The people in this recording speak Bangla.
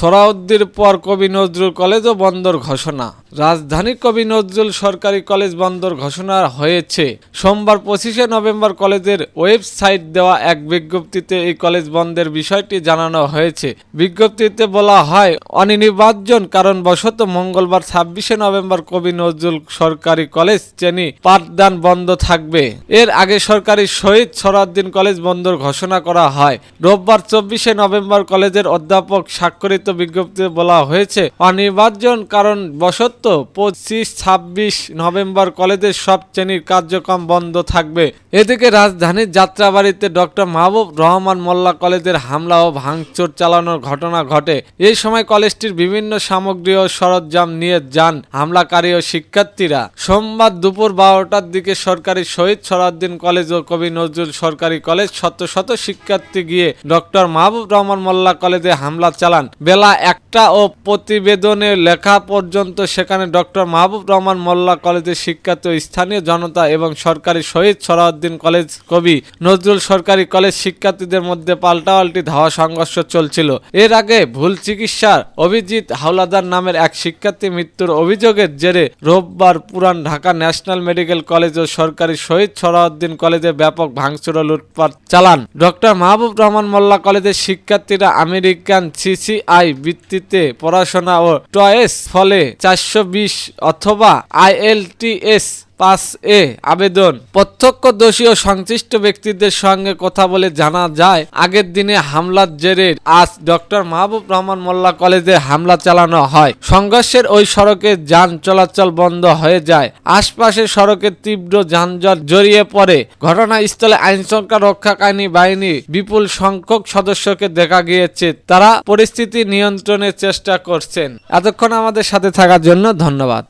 সোহরাওয়ার্দীর পর কবি নজরুল কলেজও বন্দর ঘোষণা। রাজধানী কবি নজরুল সরকারি কলেজ বন্দর ঘোষণা হয়েছে। সোমবার 25শে নভেম্বর কলেজের ওয়েবসাইট দেওয়া এক বিজ্ঞপ্তিতে এই কলেজ বন্ধের বিষয়টি জানানো হয়েছে। বিজ্ঞপ্তিতে বলা হয়, অনিবার্য কারণবশত মঙ্গলবার 26শে নভেম্বর কবি নজরুল সরকারি কলেজ শ্রেণী পাঠদান বন্ধ থাকবে। এর আগে সরকারি শহীদ সোহরাওয়ার্দী কলেজ বন্দর ঘোষণা করা হয়। রোববার 24শে নভেম্বর কলেজের অধ্যাপক স্বাক্ষরিত বিজ্ঞপ্তিতে বলা হয়েছে, অনিবার্য কারণবশত 25-26 নভেম্বর কলেজের সব শ্রেণীর কার্যক্রম বন্ধ থাকবে। এদিকে রাজধানীর যাত্রাবাড়িতে ডক্টর মাহবুব রহমান মোল্লা কলেজের হামলা ও ভাঙচুর চালানোর ঘটনা ঘটে। এই সময় কলেজটির বিভিন্ন সামগ্রী ও সরঞ্জাম নিয়ে যান হামলাকারী ও শিক্ষার্থীরা। সোমবার দুপুর 12টার দিকে সরকারি শহীদ সোহরাওয়ার্দী কলেজ ও কবি নজরুল সরকারি কলেজ শত শত শিক্ষার্থী গিয়ে ডক্টর মাহবুব রহমান মোল্লা কলেজে হামলা চালান। বেলা 1টা ও প্রতিবেদনে লেখা পর্যন্ত সেখানে ডক্টর মাহবুব রহমান মোল্লা কলেজের শিক্ষার্থী ও স্থানীয় জনতা এবং সরকারি শহীদ সোহরাওয়ার্দী কলেজ কবি নজরুল সরকারি কলেজ শিক্ষার্থীদের মধ্যে পাল্টাপাল্টি ধাওয়া সংঘর্ষ চলছিল। এর আগে ভুল চিকিৎসার অভিজিৎ হাওলাদার নামের এক শিক্ষার্থী মৃত্যুর অভিযোগের জেরে রোববার পুরান ঢাকা ন্যাশনাল মেডিকেল কলেজ ও সরকারি শহীদ সোহরাওয়ার্দী কলেজে ব্যাপক ভাঙচুর ও লুটপাট চালান। ডক্টর মাহবুব রহমান মোল্লা কলেজের শিক্ষার্থীরা আমেরিকান সিসিআই ভিত্তিতে পড়াশোনা ও টয়েস ফলে 420 অথবা IELTS পাস-এ আবেদন। প্রত্যক্ষদর্শী ও সংশ্লিষ্ট ব্যক্তিদের সঙ্গে কথা বলে জানা যায়, আগের দিনে হামলার জেরে আজ ডক্টর মাহবুব রহমান মোল্লা কলেজে হামলা চালানো হয়। সংঘর্ষের ওই সড়কে যান চলাচল বন্ধ হয়ে যায়। আশপাশের সড়কের তীব্র যানজট জড়িয়ে পড়ে। ঘটনাস্থলে আইনশৃঙ্খলা রক্ষাকারী বাহিনী বিপুল সংখ্যক সদস্যকে দেখা গিয়েছে। তারা পরিস্থিতি নিয়ন্ত্রণের চেষ্টা করছেন। এতক্ষণ আমাদের সাথে থাকার জন্য ধন্যবাদ।